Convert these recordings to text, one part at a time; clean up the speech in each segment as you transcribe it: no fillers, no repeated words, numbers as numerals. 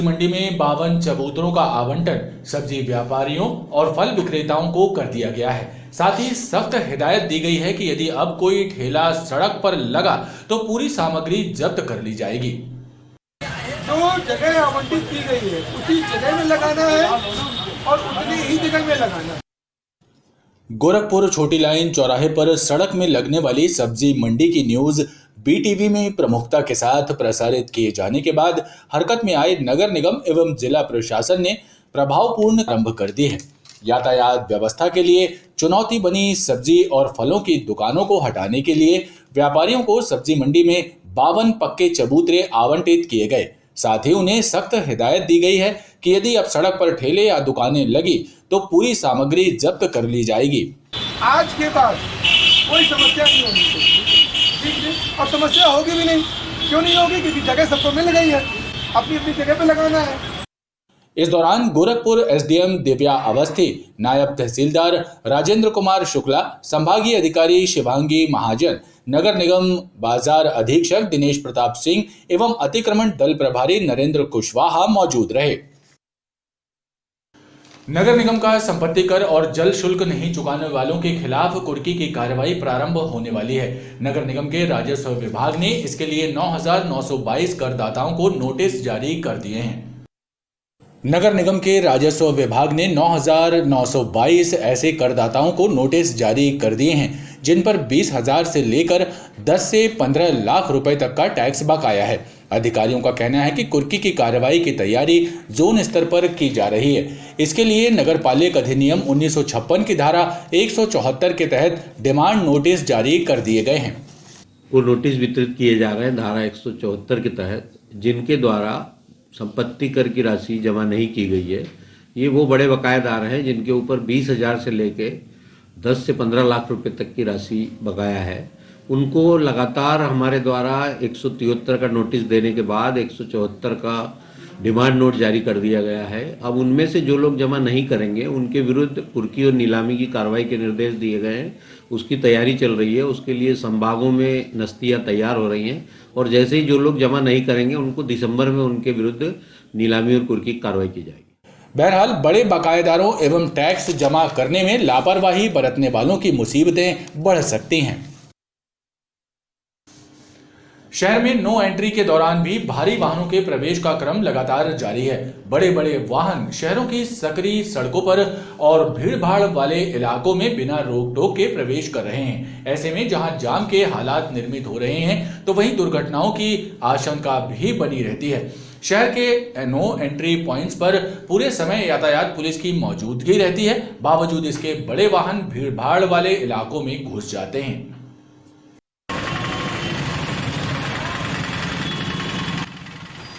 मंडी में 52 चबूतरों का आवंटन सब्जी व्यापारियों और फल विक्रेताओं को कर दिया गया है। साथ ही सख्त हिदायत दी गई है कि यदि अब कोई ठेला सड़क पर लगा तो पूरी सामग्री जब्त कर ली जाएगी। जो जगह आवंटित की गई है उसी जगह में लगाना है और उतनी ही जगह में लगाना है। गोरखपुर छोटी लाइन चौराहे पर सड़क में लगने वाली सब्जी मंडी की न्यूज बीटीवी में प्रमुखता के साथ प्रसारित किए जाने के बाद हरकत में आए नगर निगम एवं जिला प्रशासन ने प्रभावपूर्ण आरंभ कर दी है। यातायात व्यवस्था के लिए चुनौती बनी सब्जी और फलों की दुकानों को हटाने के लिए व्यापारियों को सब्जी मंडी में 52 पक्के चबूतरे आवंटित किए गए। साथ ही उन्हें सख्त हिदायत दी गई है कि यदि अब सड़क पर ठेले या दुकानें लगी तो पूरी सामग्री जब्त कर ली जाएगी। आज के बाद कोई समस्या नहीं होनी चाहिए, ठीक है? और समस्या होगी भी नहीं। क्यों नहीं होगी? क्योंकि जगह सबको मिल गई है, अपनी अपनी जगह पे लगाना है। इस दौरान गोरखपुर एसडीएम दिव्या अवस्थी, नायब तहसीलदार राजेंद्र कुमार शुक्ला, संभागीय अधिकारी शिवांगी महाजन, नगर निगम बाजार अधीक्षक दिनेश प्रताप सिंह एवं अतिक्रमण दल प्रभारी नरेंद्र कुशवाहा मौजूद रहे। नगर निगम का संपत्ति कर और जल शुल्क नहीं चुकाने वालों के खिलाफ कुर्की की कार्रवाई प्रारंभ होने वाली है। नगर निगम के राजस्व विभाग ने इसके लिए 9,922 करदाताओं को नोटिस जारी कर दिए हैं। नगर निगम के राजस्व विभाग ने 9,922 ऐसे करदाताओं को नोटिस जारी कर दिए हैं जिन पर 20,000 से लेकर 10 से 15 लाख रुपए तक का टैक्स बकाया है। अधिकारियों का कहना है कि कुर्की की कार्रवाई की तैयारी जोन स्तर पर की जा रही है। इसके लिए नगरपालिक अधिनियम 1956 की धारा 174 के तहत डिमांड नोटिस जारी कर दिए गए हैं। वो नोटिस वितरित किए जा रहे हैं धारा 174 के तहत, जिनके द्वारा संपत्ति कर की राशि जमा नहीं की गई है। ये वो बड़े बकायेदार हैं जिनके ऊपर 20,000 से लेके 10 से 15 लाख रुपए तक की राशि बकाया है। उनको लगातार हमारे द्वारा 173 का नोटिस देने के बाद 174 का डिमांड नोट जारी कर दिया गया है। अब उनमें से जो लोग जमा नहीं करेंगे उनके विरुद्ध कुर्की और नीलामी की कार्रवाई के निर्देश दिए गए हैं। उसकी तैयारी चल रही है। उसके लिए संभागों में नस्तियाँ तैयार हो रही हैं और जैसे ही जो लोग जमा नहीं करेंगे उनको दिसंबर में उनके विरुद्ध नीलामी और कुर्की की कार्रवाई की जाएगी। बहरहाल बड़े बकायेदारों एवं टैक्स जमा करने में लापरवाही बरतने वालों की मुसीबतें बढ़ सकती हैं। शहर में नो एंट्री के दौरान भी भारी वाहनों के प्रवेश का क्रम लगातार जारी है। बड़े बड़े वाहन शहरों की सकरी सड़कों पर और भीड़-भाड़ वाले इलाकों में बिना रोक टोक के प्रवेश कर रहे हैं। ऐसे में जहां जाम के हालात निर्मित हो रहे हैं तो वहीं दुर्घटनाओं की आशंका भी बनी रहती है। शहर के नो एंट्री पॉइंट्स पर पूरे समय यातायात पुलिस की मौजूदगी रहती है। बावजूद इसके बड़े वाहन भीड़-भाड़ वाले इलाकों में घुस जाते हैं।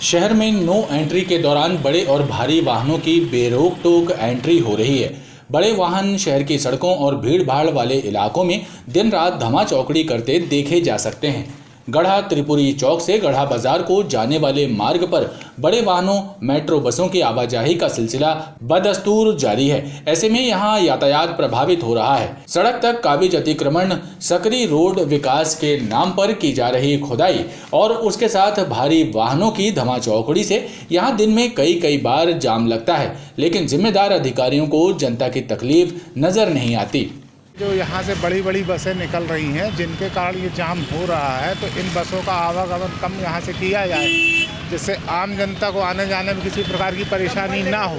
शहर में नो एंट्री के दौरान बड़े और भारी वाहनों की बेरोक टोक एंट्री हो रही है। बड़े वाहन शहर की सड़कों और भीड़ भाड़ वाले इलाकों में दिन रात धमा चौकड़ी करते देखे जा सकते हैं। गढ़ा त्रिपुरी चौक से गढ़ा बाजार को जाने वाले मार्ग पर बड़े वाहनों मेट्रो बसों की आवाजाही का सिलसिला बदस्तूर जारी है। ऐसे में यहां यातायात प्रभावित हो रहा है। सड़क तक काबिज अतिक्रमण, सकरी रोड विकास के नाम पर की जा रही खुदाई और उसके साथ भारी वाहनों की धमा चौकड़ी से यहां दिन में कई बार जाम लगता है, लेकिन जिम्मेदार अधिकारियों को जनता की तकलीफ नजर नहीं आती। जो यहाँ से बड़ी बड़ी बसें निकल रही हैं जिनके कारण ये जाम हो रहा है, तो इन बसों का आवागमन कम यहाँ से किया जाए जिससे आम जनता को आने जाने में किसी प्रकार की परेशानी ना हो।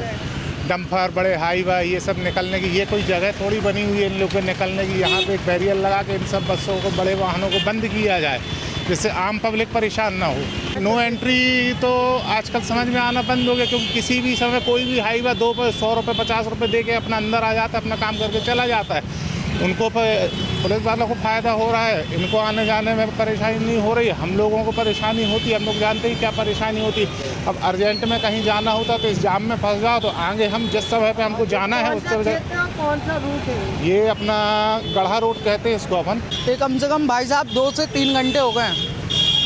डंपर, बड़े हाईवे ये सब निकलने की ये कोई जगह थोड़ी बनी हुई है इन लोगों के निकलने की। यहाँ पे एक बैरियर लगा के इन सब बसों को, बड़े वाहनों को बंद किया जाए जिससे आम पब्लिक परेशान ना हो। नो एंट्री तो आजकल समझ में आना बंद हो गया, क्योंकि किसी भी समय कोई भी हाईवे 2 पे 100 रुपये 50 रुपये दे के अपना अंदर आ जाता है, अपना काम करके चला जाता है। उनको पुलिस वालों को फ़ायदा हो रहा है, इनको आने जाने में परेशानी नहीं हो रही। हम लोगों को परेशानी होती है, हम लोग जानते ही क्या परेशानी होती। अब अर्जेंट में कहीं जाना होता तो इस जाम में फंस जाओ तो आगे हम जिस समय पे हमको जाना है उस समय। कौन सा रूट है ये? अपना गढ़ा रोड कहते हैं इसको अपन। ये कम से कम भाई साहब 2 से 3 घंटे हो गए हैं।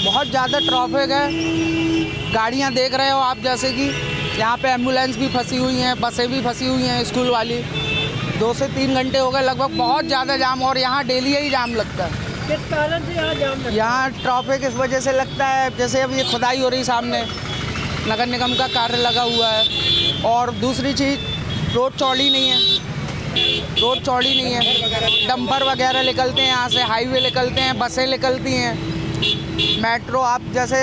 बहुत ज़्यादा ट्रैफिक है। गाड़ियाँ देख रहे हो आप, जैसे कि यहाँ पे एम्बुलेंस भी फंसी हुई हैं, बसें भी फंसी हुई हैं स्कूल वाली। 2 से 3 घंटे हो गए लगभग। बहुत ज़्यादा जाम, और यहाँ डेली ही जाम लगता है। किस कारण से यहाँ जाम लगता है? यहाँ ट्रैफिक इस वजह से लगता है, जैसे अब ये खुदाई हो रही सामने, नगर निगम का कार्य लगा हुआ है। और दूसरी चीज़ रोड चौड़ी नहीं है, रोड चौड़ी नहीं है, डंपर वगैरह निकलते हैं यहाँ से, हाईवे निकलते हैं, बसें निकलती हैं, मेट्रो। आप जैसे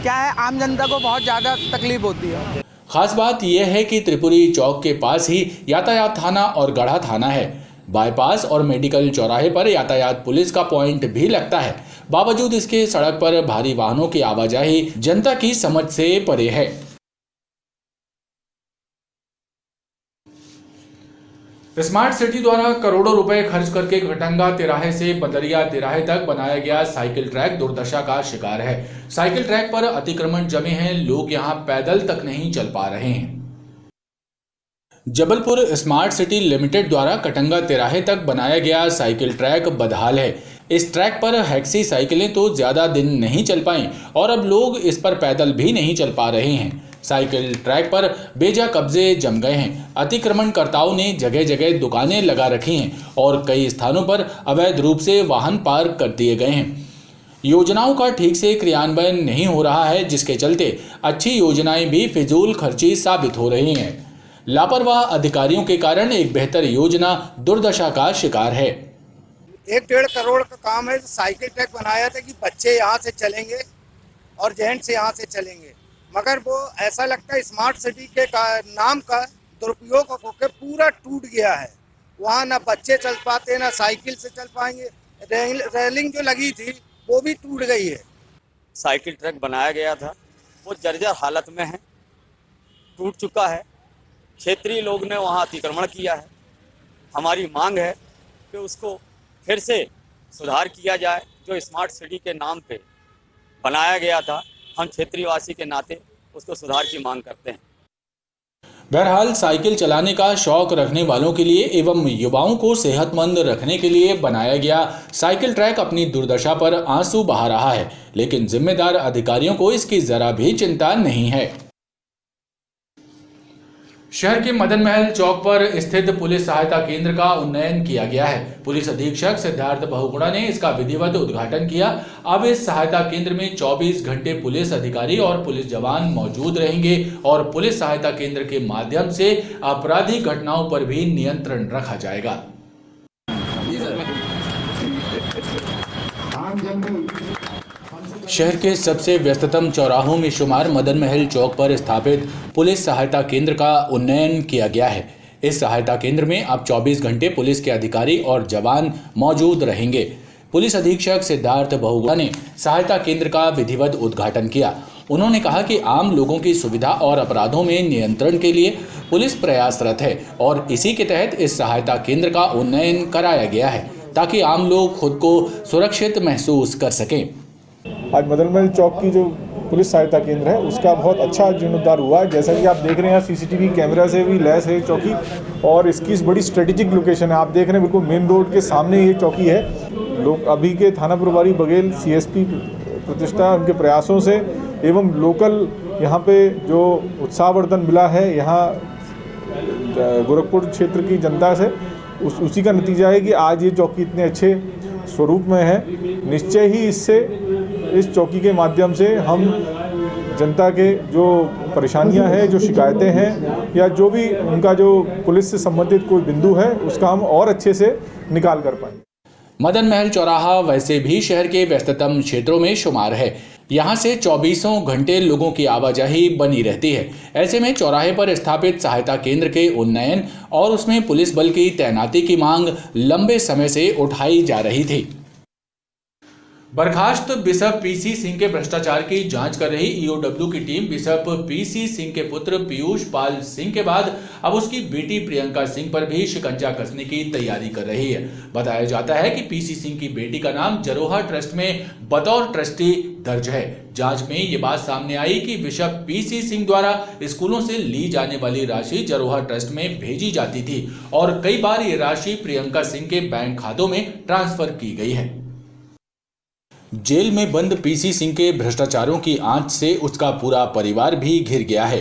क्या है, आम जनता को बहुत ज़्यादा तकलीफ होती है। खास बात यह है कि त्रिपुरी चौक के पास ही यातायात थाना और गढ़ा थाना है। बाईपास और मेडिकल चौराहे पर यातायात पुलिस का पॉइंट भी लगता है। बावजूद इसके सड़क पर भारी वाहनों की आवाजाही जनता की समझ से परे है। स्मार्ट सिटी द्वारा करोड़ों रुपए खर्च करके कटंगा तिराहे से बदरिया तिराहे तक बनाया गया साइकिल ट्रैक दुर्दशा का शिकार है। साइकिल ट्रैक पर अतिक्रमण जमे हैं, लोग यहां पैदल तक नहीं चल पा रहे हैं। जबलपुर स्मार्ट सिटी लिमिटेड द्वारा कटंगा तिराहे तक बनाया गया साइकिल ट्रैक बदहाल है। इस ट्रैक पर हैक्सी साइकिलें तो ज्यादा दिन नहीं चल पाईं और अब लोग इस पर पैदल भी नहीं चल पा रहे हैं। साइकिल ट्रैक पर बेजा कब्जे जम गए हैं। अतिक्रमणकर्ताओं ने जगह जगह दुकानें लगा रखी हैं और कई स्थानों पर अवैध रूप से वाहन पार्क कर दिए गए हैं। योजनाओं का ठीक से क्रियान्वयन नहीं हो रहा है, जिसके चलते अच्छी योजनाएं भी फिजूल खर्ची साबित हो रही हैं। लापरवाह अधिकारियों के कारण एक बेहतर योजना दुर्दशा का शिकार है। 1-1.5 करोड़ का काम है। साइकिल ट्रैक बनाया था कि बच्चे यहाँ से चलेंगे और जेंट्स यहाँ से चलेंगे, मगर वो ऐसा लगता है स्मार्ट सिटी के नाम का दुरुपयोग होकर पूरा टूट गया है। वहाँ ना बच्चे चल पाते ना साइकिल से चल पाएंगे। रेलिंग जो लगी थी वो भी टूट गई है। साइकिल ट्रैक बनाया गया था, वो जर्जर हालत में है, टूट चुका है। क्षेत्रीय लोग ने वहाँ अतिक्रमण किया है। हमारी मांग है कि उसको फिर से सुधार किया जाए। जो स्मार्ट सिटी के नाम पे बनाया गया था, हम क्षेत्रीय वासी के नाते उसको सुधार की मांग करते हैं। बहरहाल साइकिल चलाने का शौक रखने वालों के लिए एवं युवाओं को सेहतमंद रखने के लिए बनाया गया साइकिल ट्रैक अपनी दुर्दशा पर आंसू बहा रहा है, लेकिन जिम्मेदार अधिकारियों को इसकी जरा भी चिंता नहीं है। शहर के मदन महल चौक पर स्थित पुलिस सहायता केंद्र का उन्नयन किया गया है। पुलिस अधीक्षक सिद्धार्थ बहुगुणा ने इसका विधिवत उद्घाटन किया। अब इस सहायता केंद्र में 24 घंटे पुलिस अधिकारी और पुलिस जवान मौजूद रहेंगे और पुलिस सहायता केंद्र के माध्यम से आपराधिक घटनाओं पर भी नियंत्रण रखा जाएगा। शहर के सबसे व्यस्ततम चौराहों में शुमार मदन महल चौक पर स्थापित पुलिस सहायता केंद्र का उन्नयन किया गया है। इस सहायता केंद्र में अब 24 घंटे पुलिस के अधिकारी और जवान मौजूद रहेंगे। पुलिस अधीक्षक सिद्धार्थ बहुगुणा ने सहायता केंद्र का विधिवत उद्घाटन किया। उन्होंने कहा कि आम लोगों की सुविधा और अपराधों में नियंत्रण के लिए पुलिस प्रयासरत है और इसी के तहत इस सहायता केंद्र का उन्नयन कराया गया है ताकि आम लोग खुद को सुरक्षित महसूस कर सकें। आज मदन महल चौक की जो पुलिस सहायता केंद्र है उसका बहुत अच्छा जीर्णोद्धार हुआ है। जैसा कि आप देख रहे हैं सीसीटीवी कैमरा से भी लैस है चौकी और इसकी बड़ी स्ट्रेटेजिक लोकेशन है। आप देख रहे हैं बिल्कुल मेन रोड के सामने ये चौकी है। लोग अभी के थाना प्रभारी बघेल सीएसपी प्रतिष्ठा उनके प्रयासों से एवं लोकल यहाँ पे जो उत्साहवर्धन मिला है यहाँ गोरखपुर क्षेत्र की जनता से उसी का नतीजा है कि आज ये चौकी इतने अच्छे स्वरूप में है। निश्चय ही इससे इस चौकी के माध्यम से हम जनता के जो परेशानियां हैं, जो शिकायतें हैं या जो भी उनका जो पुलिस से संबंधित कोई बिंदु है उसका हम और अच्छे से निकाल कर पाएंगे। मदन महल चौराहा वैसे भी शहर के व्यस्ततम क्षेत्रों में शुमार है। यहाँ से 24 घंटे लोगों की आवाजाही बनी रहती है। ऐसे में चौराहे पर स्थापित सहायता केंद्र के उन्नयन और उसमें पुलिस बल की तैनाती की मांग लंबे समय से उठाई जा रही थी। बर्खास्त बिशप पीसी सिंह के भ्रष्टाचार की जांच कर रही ईओडब्ल्यू की टीम बिशप पीसी सिंह के पुत्र पीयूष पाल सिंह के बाद अब उसकी बेटी प्रियंका सिंह पर भी शिकंजा कसने की तैयारी कर रही है। बताया जाता है कि पीसी सिंह की बेटी का नाम जरोहा ट्रस्ट में बतौर ट्रस्टी दर्ज है। जांच में ये बात सामने आई कि बिशप पीसी सिंह द्वारा स्कूलों से ली जाने वाली राशि जरोहा ट्रस्ट में भेजी जाती थी और कई बार ये राशि प्रियंका सिंह के बैंक खातों में ट्रांसफर की गई है। जेल में बंद पीसी सिंह के भ्रष्टाचारों की आंच से उसका पूरा परिवार भी घिर गया है।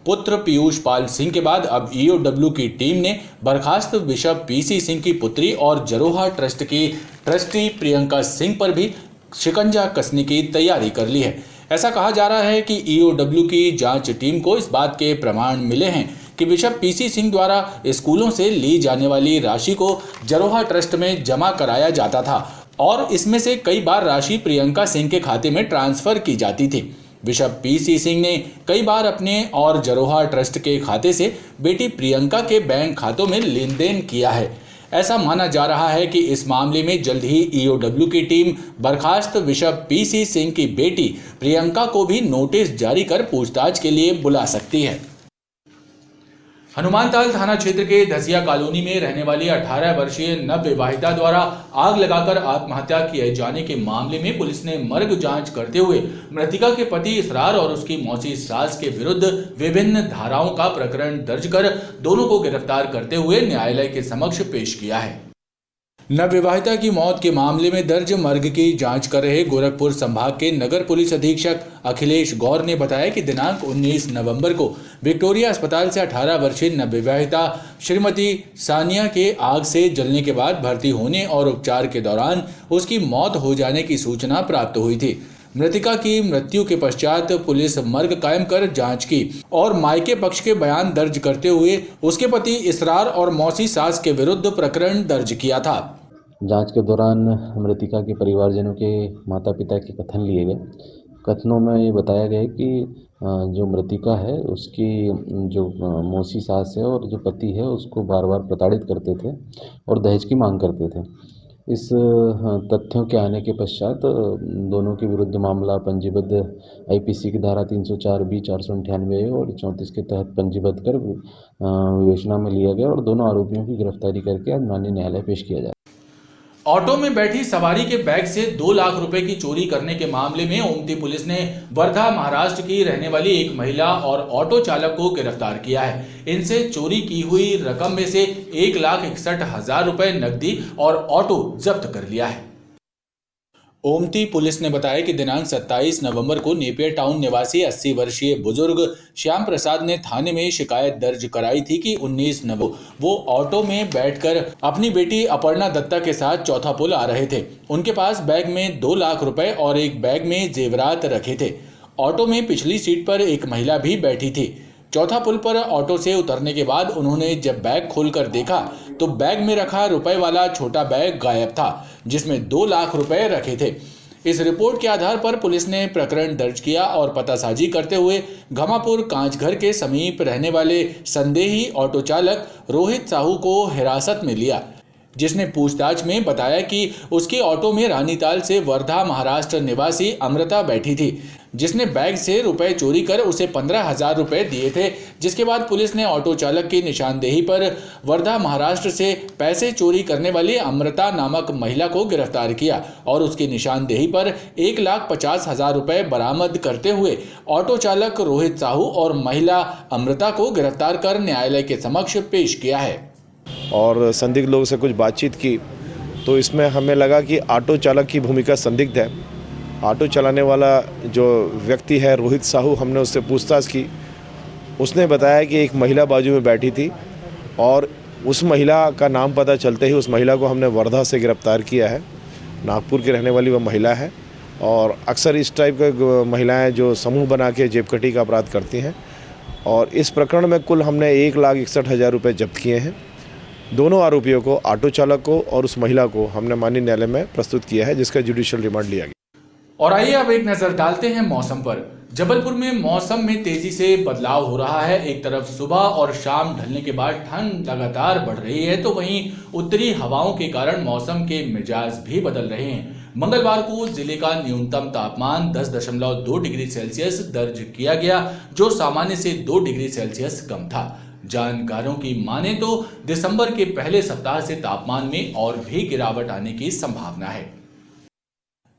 पुत्र पीयूष पाल सिंह के बाद अब ईओडब्ल्यू की टीम ने बर्खास्त बिशप पीसी सिंह की पुत्री और जरोहा ट्रस्ट की ट्रस्टी प्रियंका सिंह पर भी शिकंजा कसने की तैयारी कर ली है। ऐसा कहा जा रहा है कि EOW की जांच टीम को इस बात के प्रमाण मिले हैं कि बिशप PC सिंह द्वारा स्कूलों से ली जाने वाली राशि को जरोहा ट्रस्ट में जमा कराया जाता था और इसमें से कई बार राशि प्रियंका सिंह के खाते में ट्रांसफर की जाती थी। बिशप PC सिंह ने कई बार अपने और जरोहा ट्रस्ट के खाते से बेटी प्रियंका के बैंक खातों में लेन देन किया है। ऐसा माना जा रहा है कि इस मामले में जल्द ही EOW की टीम बर्खास्त बिशप PC सिंह की बेटी प्रियंका को भी नोटिस जारी कर पूछताछ के लिए बुला सकती है। हनुमानताल थाना क्षेत्र के धसिया कॉलोनी में रहने वाली 18 वर्षीय नवविवाहिता द्वारा आग लगाकर आत्महत्या किए जाने के मामले में पुलिस ने मर्ग जांच करते हुए मृतिका के पति इसरार और उसकी मौसी सास के विरुद्ध विभिन्न धाराओं का प्रकरण दर्ज कर दोनों को गिरफ्तार करते हुए न्यायालय के समक्ष पेश किया है। नवविवाहिता की मौत के मामले में दर्ज मर्ग की जांच कर रहे गोरखपुर संभाग के नगर पुलिस अधीक्षक अखिलेश गौर ने बताया कि दिनांक 19 नवंबर को विक्टोरिया अस्पताल से 18 वर्षीय नवविवाहिता श्रीमती सानिया के आग से जलने के बाद भर्ती होने और उपचार के दौरान उसकी मौत हो जाने की सूचना प्राप्त हुई थी। मृतिका की मृत्यु के पश्चात पुलिस मर्ग कायम कर जांच की और मायके पक्ष के बयान दर्ज करते हुए उसके पति इसरार और मौसी सास के विरुद्ध प्रकरण दर्ज किया था। जांच के दौरान मृतिका के परिवारजनों के माता पिता के कथन लिए गए। कथनों में ये बताया गया कि जो मृतिका है उसकी जो मौसी सास है और जो पति है उसको बार बार प्रताड़ित करते थे और दहेज की मांग करते थे। इस तथ्यों के आने के पश्चात दोनों के विरुद्ध मामला पंजीबद्ध IPC की धारा 304B 498 और 34 के तहत पंजीबद्ध कर विवेचना में लिया गया और दोनों आरोपियों की गिरफ्तारी करके आज माननीय न्यायालय पेश किया जाए। ऑटो में बैठी सवारी के बैग से 2 लाख रुपए की चोरी करने के मामले में ओमती पुलिस ने वर्धा महाराष्ट्र की रहने वाली एक महिला और ऑटो चालक को गिरफ्तार किया है। इनसे चोरी की हुई रकम में से 1,61,000 रुपए नकदी और ऑटो जब्त कर लिया है। ओमती पुलिस ने बताया कि दिनांक 27 नवंबर को नेपियर टाउन निवासी 80 वर्षीय बुजुर्ग श्याम प्रसाद ने थाने में शिकायत दर्ज कराई थी कि 19 नवंबर वो ऑटो में बैठकर अपनी बेटी अपर्णा दत्ता के साथ चौथा पुल आ रहे थे। उनके पास बैग में 2 लाख रुपए और एक बैग में जेवरात रखे थे। ऑटो में पिछली सीट पर एक महिला भी बैठी थी। चौथा पुल पर ऑटो से उतरने के बाद उन्होंने जब बैग खोलकर देखा तो बैग में रखा रुपए वाला छोटा बैग गायब था जिसमें 2 लाख रुपए रखे थे। इस रिपोर्ट के आधार पर पुलिस ने प्रकरण दर्ज किया और पतासाजी करते हुए घमापुर कांचघर के समीप रहने वाले संदेही ऑटो चालक रोहित साहू को हिरासत में लिया, जिसने पूछताछ में बताया कि उसके ऑटो में रानीताल से वर्धा महाराष्ट्र निवासी अमृता बैठी थी, जिसने बैग से रुपए चोरी कर उसे 15,000 रुपए दिए थे। जिसके बाद पुलिस ने ऑटो चालक की निशानदेही पर वर्धा महाराष्ट्र से पैसे चोरी करने वाली अमृता नामक महिला को गिरफ्तार किया और उसकी निशानदेही पर 1,50,000 रुपए बरामद करते हुए ऑटो चालक रोहित साहू और महिला अमृता को गिरफ्तार कर न्यायालय के समक्ष पेश किया है। और संदिग्ध लोगों से कुछ बातचीत की तो इसमें हमें लगा कि ऑटो चालक की भूमिका संदिग्ध है। ऑटो चलाने वाला जो व्यक्ति है रोहित साहू, हमने उससे पूछताछ की। उसने बताया कि एक महिला बाजू में बैठी थी और उस महिला का नाम पता चलते ही उस महिला को हमने वर्धा से गिरफ्तार किया है। नागपुर की रहने वाली वह महिला है और अक्सर इस टाइप के महिलाएं जो समूह बना के जेबकटी का अपराध करती हैं। और इस प्रकरण में कुल हमने 1,61,000 रुपये जब्त किए हैं। दोनों आरोपियों को, ऑटो चालक को और उस महिला को, हमने माननीय न्यायालय में प्रस्तुत किया है, जिसका जुडिशियल रिमांड लिया गया। और आइए अब एक नजर डालते हैं मौसम पर। जबलपुर में मौसम में तेजी से बदलाव हो रहा है। एक तरफ सुबह और शाम ढलने के बाद ठंड लगातार बढ़ रही है तो वहीं उत्तरी हवाओं के कारण मौसम के मिजाज भी बदल रहे हैं। मंगलवार को जिले का न्यूनतम तापमान 10.2 डिग्री सेल्सियस दर्ज किया गया, जो सामान्य से 2 डिग्री सेल्सियस कम था। जानकारों की माने तो दिसंबर के पहले सप्ताह से तापमान में और भी गिरावट आने की संभावना है।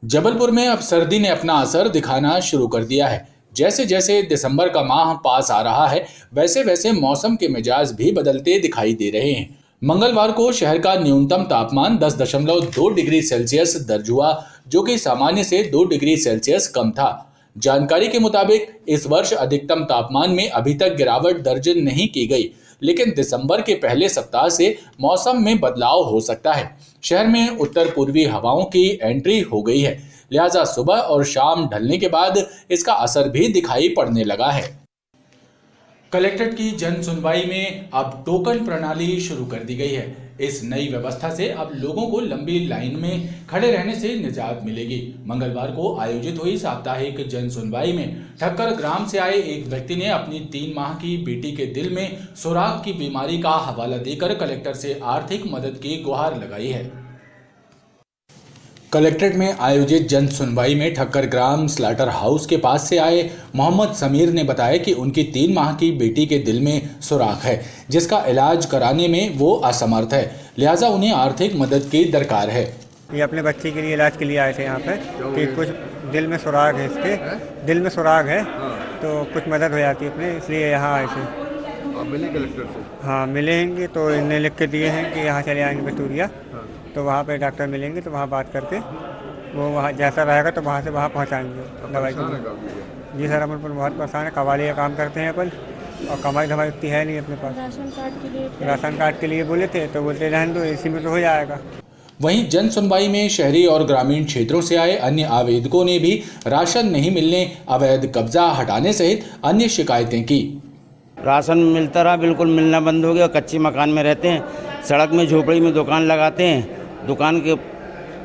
जबलपुर में अब सर्दी ने अपना असर दिखाना शुरू कर दिया है। जैसे जैसे दिसंबर का माह पास आ रहा है वैसे वैसे मौसम के मिजाज भी बदलते दिखाई दे रहे हैं। मंगलवार को शहर का न्यूनतम तापमान 10.2 डिग्री सेल्सियस दर्ज हुआ, जो कि सामान्य से 2 डिग्री सेल्सियस कम था। जानकारी के मुताबिक इस वर्ष अधिकतम तापमान में अभी तक गिरावट दर्ज नहीं की गई, लेकिन दिसंबर के पहले सप्ताह से मौसम में बदलाव हो सकता है। शहर में उत्तर पूर्वी हवाओं की एंट्री हो गई है, लिहाजा सुबह और शाम ढलने के बाद इसका असर भी दिखाई पड़ने लगा है। कलेक्ट्रेट की जन सुनवाई में अब टोकन प्रणाली शुरू कर दी गई है। इस नई व्यवस्था से अब लोगों को लंबी लाइन में खड़े रहने से निजात मिलेगी। मंगलवार को आयोजित हुई साप्ताहिक जन सुनवाई में ठक्कर ग्राम से आए एक व्यक्ति ने अपनी 3 माह की बेटी के दिल में सुराख की बीमारी का हवाला देकर कलेक्टर से आर्थिक मदद की गुहार लगाई है। कलेक्ट्रेट में आयोजित जन सुनवाई में ठक्कर ग्राम स्लाटर हाउस के पास से आए मोहम्मद समीर ने बताया कि उनकी 3 माह की बेटी के दिल में सुराख है, जिसका इलाज कराने में वो असमर्थ है, लिहाजा उन्हें आर्थिक मदद की दरकार है। ये अपने बच्चे के लिए इलाज के लिए आए थे यहाँ पे कि कुछ दिल में सुराख है, इसके दिल में सुराख है तो कुछ मदद हो जाती है अपने, इसलिए यहाँ आए थे। मिले कलेक्टर से? हाँ मिलेंगे, तो इन्हें लिख के दिए हैं कि यहाँ चले आएंगे बतूरिया, तो वहाँ पे डॉक्टर मिलेंगे तो वहाँ बात करके वो वहाँ जैसा रहेगा तो वहाँ से वहाँ पहुँचाएंगे दवाई के लिए। जी सर, हम अपन बहुत परेशान है, कवाली का काम करते हैं अपन और कमाई धमाई इतनी है नहीं अपने पास। राशन कार्ड के लिए बोले थे तो बोलते रहने दो, इसी में तो हो जाएगा। वहीं जन सुनवाई में शहरी और ग्रामीण क्षेत्रों से आए अन्य आवेदकों ने भी राशन नहीं मिलने, अवैध कब्जा हटाने सहित अन्य शिकायतें की। राशन मिलता रहा, बिल्कुल मिलना बंद हो गया। कच्चे मकान में रहते हैं, सड़क में झोपड़ी में दुकान लगाते हैं, दुकान के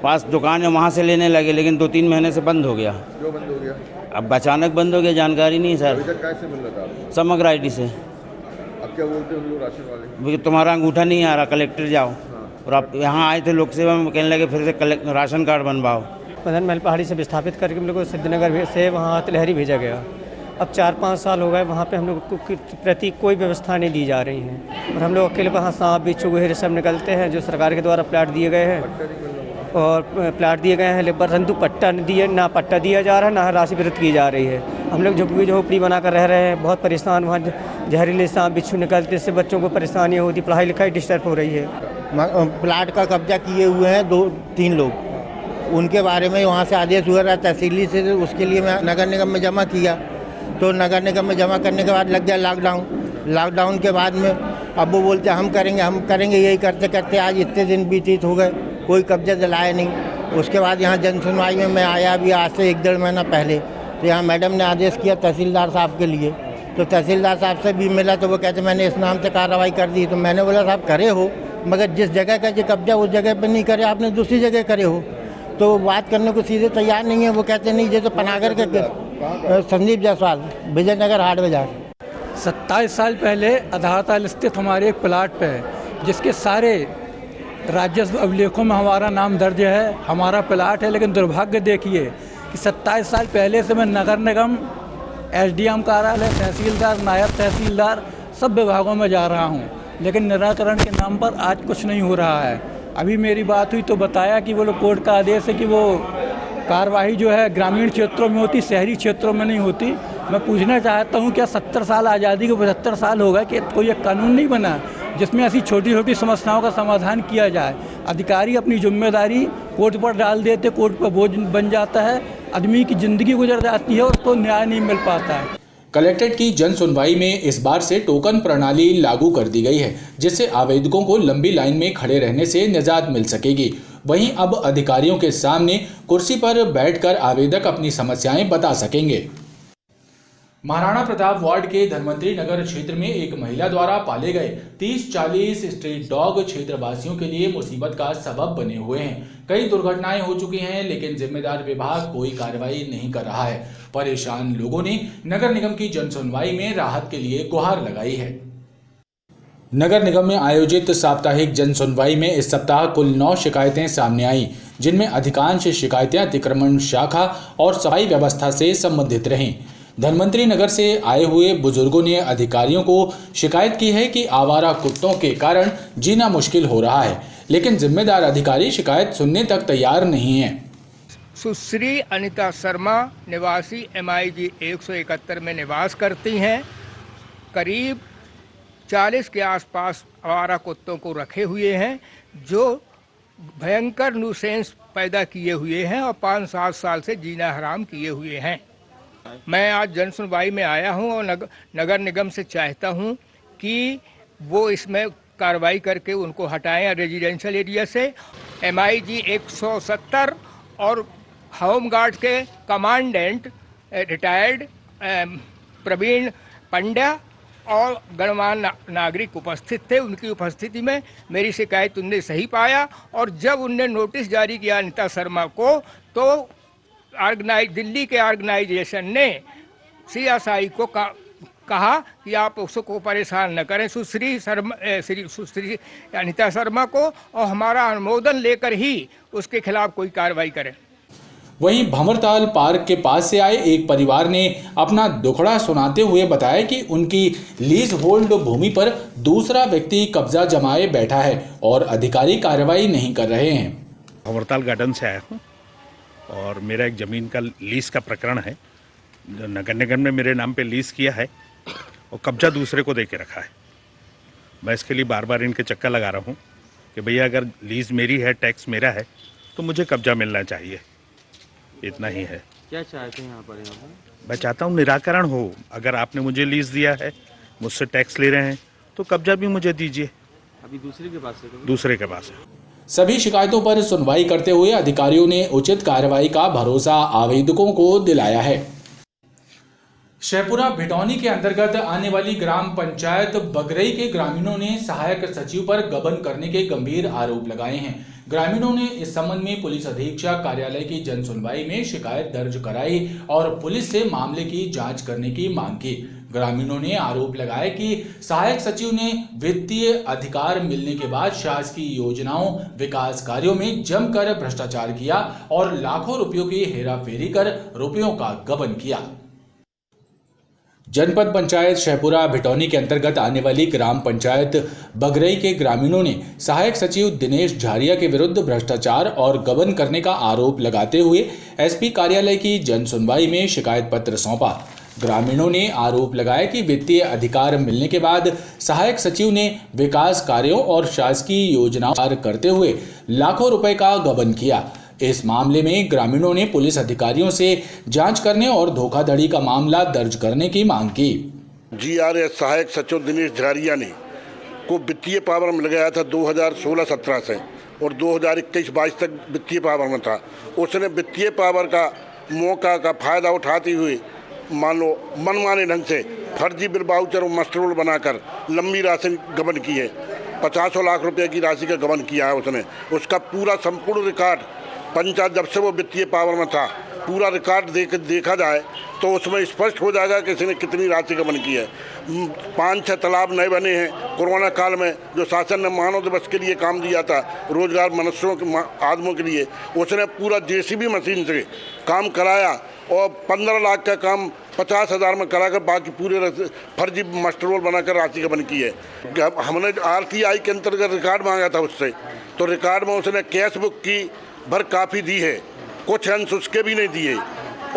पास दुकान है वहाँ से लेने लगे, लेकिन 2-3 महीने से बंद हो गया। क्यों बंद हो गया? अब अचानक बंद हो गया, जानकारी नहीं सर। कैसे मिल रहा था? समग्र ID से। अब क्या बोलते हैं लोग राशन वाले? तुम्हारा अंगूठा नहीं आ रहा, कलेक्टर जाओ। और आप यहाँ आए थे लोक सेवा में, कहने लगे फिर से राशन कार्ड बनवाओ। मदन महल पहाड़ी से विस्थापित करके हम लोग को सिद्धनगर से वहाँ तिलहरी भेजा गया। अब 4-5 साल हो गए, वहाँ पे हम लोग को प्रति कोई व्यवस्था नहीं दी जा रही है और हम लोग अकेले वहाँ सांप बिच्छू गुहेर सब निकलते हैं। जो सरकार के द्वारा प्लाट दिए गए हैं और प्लाट दिए गए हैं, परंतु पट्टा ना पट्टा दिया जा रहा है, ना राशि वितरित की जा रही है। हम लोग झुग्गी झोपड़ी बना कर रह रहे हैं, बहुत परेशान। वहाँ जहरीले सांप बिच्छू निकलते, इससे बच्चों को परेशानी होती, पढ़ाई लिखाई डिस्टर्ब हो रही है। प्लाट का कब्जा किए हुए हैं 2-3 लोग, उनके बारे में वहाँ से आदेश हुआ रहा तहसीली से, उसके लिए मैं नगर निगम में जमा किया। तो नगर निगम में जमा करने के बाद लग गया लॉकडाउन के बाद में अब वो बोलते हम करेंगे, यही करते करते आज इतने दिन व्यतीत हो गए, कोई कब्जा दिलाया नहीं। उसके बाद यहाँ जन सुनवाई में मैं आया अभी आज से 1-1.5 महीना पहले, तो यहाँ मैडम ने आदेश किया तहसीलदार साहब के लिए, तो तहसीलदार साहब से भी मिला तो वो कहते मैंने इस नाम से कार्रवाई कर दी। तो मैंने बोला साहब करे हो, मगर जिस जगह का जो कब्जा उस जगह पर नहीं करे, आपने दूसरी जगह करे हो, तो बात करने को सीधे तैयार नहीं है। वो कहते नहीं, ये तो पनागर के संदीप जायसवाल, विजयनगर हाट बाजार। 27 साल पहले आधारताल स्थित हमारे एक प्लाट पे है, जिसके सारे राजस्व अभिलेखों में हमारा नाम दर्ज है, हमारा प्लाट है। लेकिन दुर्भाग्य देखिए कि 27 साल पहले से मैं नगर निगम, SDM कार्यालय, तहसीलदार, नायब तहसीलदार सब विभागों में जा रहा हूँ, लेकिन निराकरण के नाम पर आज कुछ नहीं हो रहा है। अभी मेरी बात हुई तो बताया कि वो लोग कोर्ट का आदेश है कि वो कार्रवाई जो है ग्रामीण क्षेत्रों में होती, शहरी क्षेत्रों में नहीं होती। मैं पूछना चाहता हूँ, क्या 70 साल आज़ादी को 75 साल हो गए कि कोई एक कानून नहीं बना जिसमें ऐसी छोटी छोटी समस्याओं का समाधान किया जाए? अधिकारी अपनी जिम्मेदारी कोर्ट पर डाल देते, कोर्ट पर बोझ बन जाता है, आदमी की ज़िंदगी गुजर जाती है और उसको न्याय नहीं मिल पाता है। कलेक्ट्रेट की जन सुनवाई में इस बार से टोकन प्रणाली लागू कर दी गई है, जिससे आवेदकों को लंबी लाइन में खड़े रहने से निजात मिल सकेगी। वहीं अब अधिकारियों के सामने कुर्सी पर बैठकर आवेदक अपनी समस्याएं बता सकेंगे। महाराणा प्रताप वार्ड के धनवंतरी नगर क्षेत्र में एक महिला द्वारा पाले गए 30-40 स्ट्रीट डॉग क्षेत्रवासियों के लिए मुसीबत का सबब बने हुए हैं। कई दुर्घटनाएं हो चुकी हैं, लेकिन जिम्मेदार विभाग कोई कार्रवाई नहीं कर रहा है। परेशान लोगों ने नगर निगम की जन सुनवाई में राहत के लिए गुहार लगाई है। नगर निगम में आयोजित साप्ताहिक जन सुनवाई में इस सप्ताह कुल 9 शिकायतें सामने आई, जिनमें अधिकांश शिकायतें अतिक्रमण शाखा और सफाई व्यवस्था से संबंधित रहीं। धनवंतरी नगर से आए हुए बुजुर्गों ने अधिकारियों को शिकायत की है कि आवारा कुत्तों के कारण जीना मुश्किल हो रहा है, लेकिन जिम्मेदार अधिकारी शिकायत सुनने तक तैयार नहीं है। सुश्री अनिता शर्मा निवासी MIG 171 में निवास करती हैं। करीब 40 के आसपास आवारा कुत्तों को रखे हुए हैं, जो भयंकर न्यूसेंस पैदा किए हुए हैं और 5-7 साल से जीना हराम किए हुए हैं। मैं आज जन सुनवाई में आया हूं और नगर निगम से चाहता हूं कि वो इसमें कार्रवाई करके उनको हटाएं रेजिडेंशियल एरिया से। MIG 170 और होमगार्ड के कमांडेंट रिटायर्ड प्रवीण पंड्या और गणमान्य नागरिक उपस्थित थे। उनकी उपस्थिति में मेरी शिकायत उनने सही पाया और जब उनने नोटिस जारी किया अनिता शर्मा को, तो दिल्ली के ऑर्गेनाइजेशन ने CSI को कहा कि आप उसको परेशान न करें, सुश्री अनिता शर्मा को, और हमारा अनुमोदन लेकर ही उसके खिलाफ कोई कार्रवाई करें। वहीं भंवरताल पार्क के पास से आए एक परिवार ने अपना दुखड़ा सुनाते हुए बताया कि उनकी लीज होल्ड भूमि पर दूसरा व्यक्ति कब्जा जमाए बैठा है और अधिकारी कार्रवाई नहीं कर रहे हैं। भंवरताल गार्डन से आया हूँ और मेरा एक ज़मीन का लीज का प्रकरण है जो नगर निगम ने मेरे नाम पे लीज किया है और कब्जा दूसरे को दे के रखा है। मैं इसके लिए बार बार इनके चक्कर लगा रहा हूँ कि भैया अगर लीज मेरी है, टैक्स मेरा है, तो मुझे कब्जा मिलना चाहिए। इतना ही है। क्या चाहते हैं यहाँ पर? मैं चाहता हूँ निराकरण हो। अगर आपने मुझे लीज दिया है, मुझसे टैक्स ले रहे हैं, तो कब्जा भी मुझे दीजिए। अभी दूसरे के पास है? दूसरे के पास है। सभी शिकायतों पर सुनवाई करते हुए अधिकारियों ने उचित कार्रवाई का भरोसा आवेदकों को दिलाया है। शहपुरा भिटौनी के अंतर्गत आने वाली ग्राम पंचायत बगरई के ग्रामीणों ने सहायक सचिव पर गबन करने के गंभीर आरोप लगाए हैं। ग्रामीणों ने इस संबंध में पुलिस अधीक्षक कार्यालय की जन सुनवाई में शिकायत दर्ज कराई और पुलिस से मामले की जांच करने की मांग की। ग्रामीणों ने आरोप लगाया कि सहायक सचिव ने वित्तीय अधिकार मिलने के बाद शासकीय योजनाओं, विकास कार्यों में जमकर भ्रष्टाचार किया और लाखों रुपयों की हेराफेरी कर रुपयों का गबन किया। जनपद पंचायत शहपुरा भिटौनी के अंतर्गत आने वाली ग्राम पंचायत बगरई के ग्रामीणों ने सहायक सचिव दिनेश झारिया के विरुद्ध भ्रष्टाचार और गबन करने का आरोप लगाते हुए एसपी कार्यालय की जन सुनवाई में शिकायत पत्र सौंपा। ग्रामीणों ने आरोप लगाया कि वित्तीय अधिकार मिलने के बाद सहायक सचिव ने विकास कार्यों और शासकीय योजनाओं करते हुए लाखों रुपए का गबन किया। इस मामले में ग्रामीणों ने पुलिस अधिकारियों से जांच करने और धोखाधड़ी का मामला दर्ज करने की मांग की। GRS सहायक सचिव दिनेश झारिया ने को वित्तीय पावर मिल गया था 2016-17 से और 2021-22 तक वित्तीय पावर में था। उसने वित्तीय पावर का मौका का फायदा उठाते हुए मान लो मनमाने ढंग से फर्जी बिल बाउचर और मास्टर रोल बनाकर लंबी राशि गबन की है। 50 लाख रुपए की राशि का गबन किया है उसने। उसका पूरा संपूर्ण रिकॉर्ड पंचायत जब से वो वित्तीय पावर में था, पूरा रिकॉर्ड देखा जाए तो उसमें स्पष्ट हो जाएगा कि इसने कितनी राशि गबन की है। 5-6 तालाब नए बने हैं कोरोना काल में, जो शासन ने मानव दिवस के लिए काम दिया था, रोजगार मनुष्यों के आदमियों के लिए। उसने पूरा JCB मशीन से काम कराया और 15 लाख का काम 50,000 में कराकर बाकी पूरे फर्जी मास्टर रोल बनाकर राशि गबन की है। हमने RTI के अंतर्गत रिकॉर्ड मांगा था उससे, तो रिकॉर्ड में उसने कैश बुक की भर काफ़ी दी है, कुछ अंश उसके भी नहीं दिए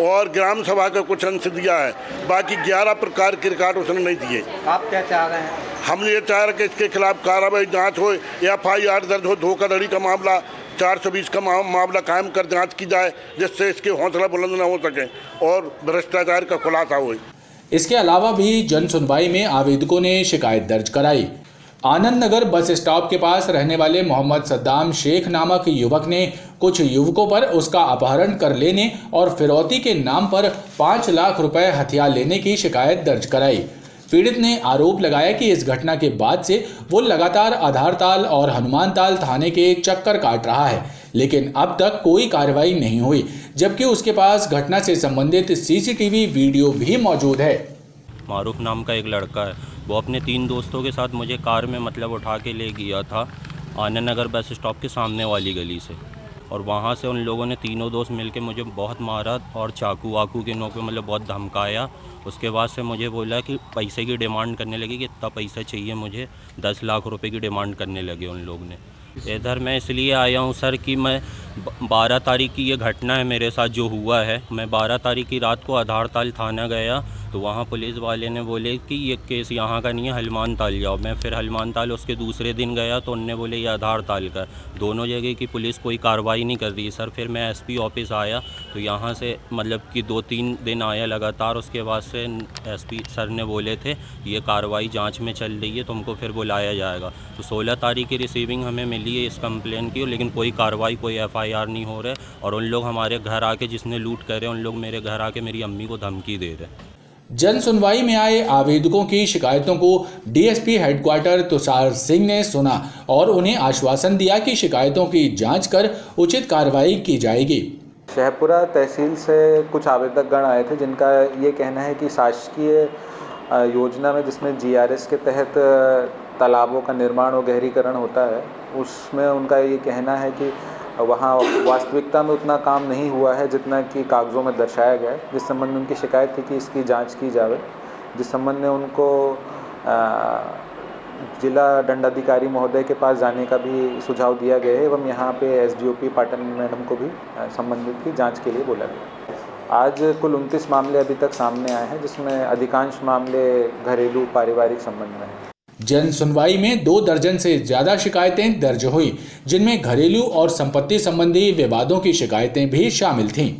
और ग्राम सभा का कुछ अंश दिया है। बाकी 11 प्रकार के रिकॉर्ड उसने नहीं दिए। आप क्या चाह रहे हैं? हम ये चाह रहे हैं कि इसके खिलाफ कार्रवाई जांच हो, FIR दर्ज हो, धोखाधड़ी का मामला 420 का मामला कायम कर जांच की जाए, जिससे इसके हौसला बुलंद न हो सके और भ्रष्टाचार का खुलासा हो। इसके अलावा भी जन सुनवाई में आवेदकों ने शिकायत दर्ज कराई। आनंद नगर बस स्टॉप के पास रहने वाले मोहम्मद सद्दाम शेख नामक युवक ने कुछ युवकों पर उसका अपहरण कर लेने और फिरौती के नाम पर 5 लाख रुपए हथिया लेने की शिकायत दर्ज कराई। पीड़ित ने आरोप लगाया कि इस घटना के बाद से वो लगातार आधारताल और हनुमानताल थाने के चक्कर काट रहा है, लेकिन अब तक कोई कार्रवाई नहीं हुई, जबकि उसके पास घटना से संबंधित CCTV वीडियो भी मौजूद है। मारूफ नाम का एक लड़का है, वो अपने 3 दोस्तों के साथ मुझे कार में उठा के ले गया था आनंद नगर बस स्टॉप के सामने वाली गली से, और वहाँ से उन लोगों ने तीनों दोस्त मिलके मुझे बहुत मारा और चाकू वाकू के नोक पे बहुत धमकाया। उसके बाद से मुझे बोला कि पैसे की डिमांड करने लगे कि इतना पैसा चाहिए मुझे, 10 लाख रुपए की डिमांड करने लगे उन लोग ने। इधर मैं इसलिए आया हूँ सर कि मैं 12 तारीख की ये घटना है मेरे साथ जो हुआ है। मैं 12 तारीख की रात को आधारताल थाना गया तो वहाँ पुलिस वाले ने बोले कि ये केस यहाँ का नहीं है, हनुमान ताल जाओ। मैं फिर हनुमान ताल उसके दूसरे दिन गया तो उनने बोले ये आधार ताल का। दोनों जगह की पुलिस कोई कार्रवाई नहीं कर रही सर। फिर मैं एसपी ऑफिस आया तो यहाँ से मतलब कि 2-3 दिन आया लगातार। उसके बाद से एसपी सर ने बोले थे ये कार्रवाई जांच में चल रही है, तुमको फिर बुलाया जाएगा। तो 16 तारीख की रिसीविंग हमें मिली है इस कंप्लेन की, लेकिन कोई कार्रवाई, कोई एफआईआर नहीं हो रहा है। और उन लोग हमारे घर आके, जिसने लूट करे उन लोग मेरे घर आके मेरी अम्मी को धमकी दे रहे हैं। जन सुनवाई में आए आवेदकों की शिकायतों को डीएसपी हेडक्वार्टर तुषार सिंह ने सुना और उन्हें आश्वासन दिया कि शिकायतों की जांच कर उचित कार्रवाई की जाएगी। शहपुरा तहसील से कुछ आवेदक गण आए थे जिनका ये कहना है कि शासकीय योजना में जिसमें जीआरएस के तहत तालाबों का निर्माण और गहरीकरण होता है, उसमें उनका ये कहना है कि वहाँ वास्तविकता में उतना काम नहीं हुआ है जितना कि कागज़ों में दर्शाया गया है। जिस संबंध में उनकी शिकायत थी कि इसकी जांच की जाए, जिस संबंध में उनको जिला दंडाधिकारी महोदय के पास जाने का भी सुझाव दिया गया है एवं यहाँ पे एसडीओपी पाटन मैडम को भी संबंधित की जांच के लिए बोला गया। आज कुल 29 मामले अभी तक सामने आए हैं, जिसमें अधिकांश मामले घरेलू पारिवारिक संबंध में हैं। जन सुनवाई में 2 दर्जन से ज्यादा शिकायतें दर्ज हुई, जिनमें घरेलू और संपत्ति संबंधी विवादों की शिकायतें भी शामिल थीं।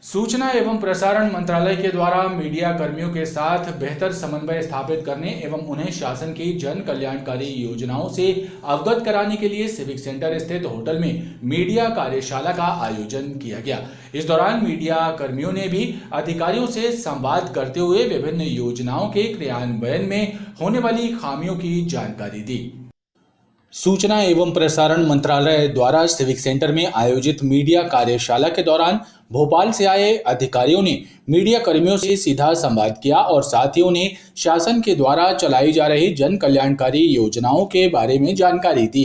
सूचना एवं प्रसारण मंत्रालय के द्वारा मीडिया कर्मियों के साथ बेहतर समन्वय स्थापित करने एवं उन्हें शासन की जन कल्याणकारी योजनाओं से अवगत कराने के लिए सिविक सेंटर स्थित होटल में मीडिया कार्यशाला का आयोजन किया गया। इस दौरान मीडिया कर्मियों ने भी अधिकारियों से संवाद करते हुए विभिन्न योजनाओं के क्रियान्वयन में होने वाली खामियों की जानकारी दी। सूचना एवं प्रसारण मंत्रालय द्वारा सिविक सेंटर में आयोजित मीडिया कार्यशाला के दौरान भोपाल से आए अधिकारियों ने मीडिया कर्मियों से सीधा संवाद किया और साथ ही उन्हें शासन के द्वारा चलाई जा रही जन कल्याणकारी योजनाओं के बारे में जानकारी दी।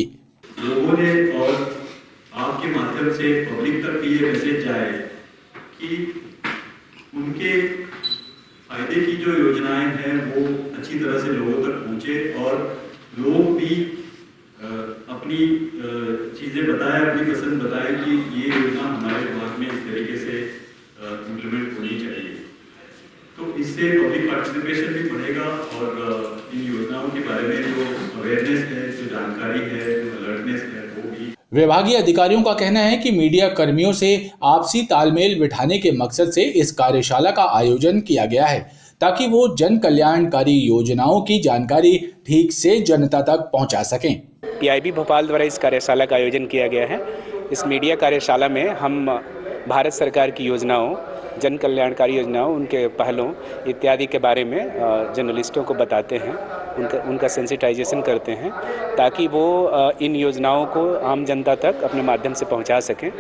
लोगों ने और आपके माध्यम से पब्लिक तक ये मैसेज जाए कि उनके फायदे की जो योजनाएं हैं वो अच्छी तरह से लोगों तक पहुंचे और लोग भी अपनी चीज़ें बताएं, अपनी पसंद बताएं कि ये योजना हमारे विभाग में इस तरीके से इम्प्लीमेंट होनी चाहिए। तो इससे पब्लिक पार्टिसिपेशन भी बढ़ेगा और इन योजनाओं के बारे में जो अवेयरनेस है, जो जानकारी है, जो अलर्टनेस है, वो भी। विभागीय अधिकारियों का कहना है कि मीडिया कर्मियों से आपसी तालमेल बिठाने के मकसद से इस कार्यशाला का आयोजन किया गया है, ताकि वो जन कल्याणकारी योजनाओं की जानकारी ठीक से जनता तक पहुंचा सकें। पीआईबी भोपाल द्वारा इस कार्यशाला का आयोजन किया गया है। इस मीडिया कार्यशाला में हम भारत सरकार की योजनाओं, जन कल्याणकारी योजनाओं, उनके पहलों इत्यादि के बारे में जर्नलिस्टों को बताते हैं, उनका सेंसिटाइजेशन करते हैं ताकि वो इन योजनाओं को आम जनता तक अपने माध्यम से पहुंचा सकें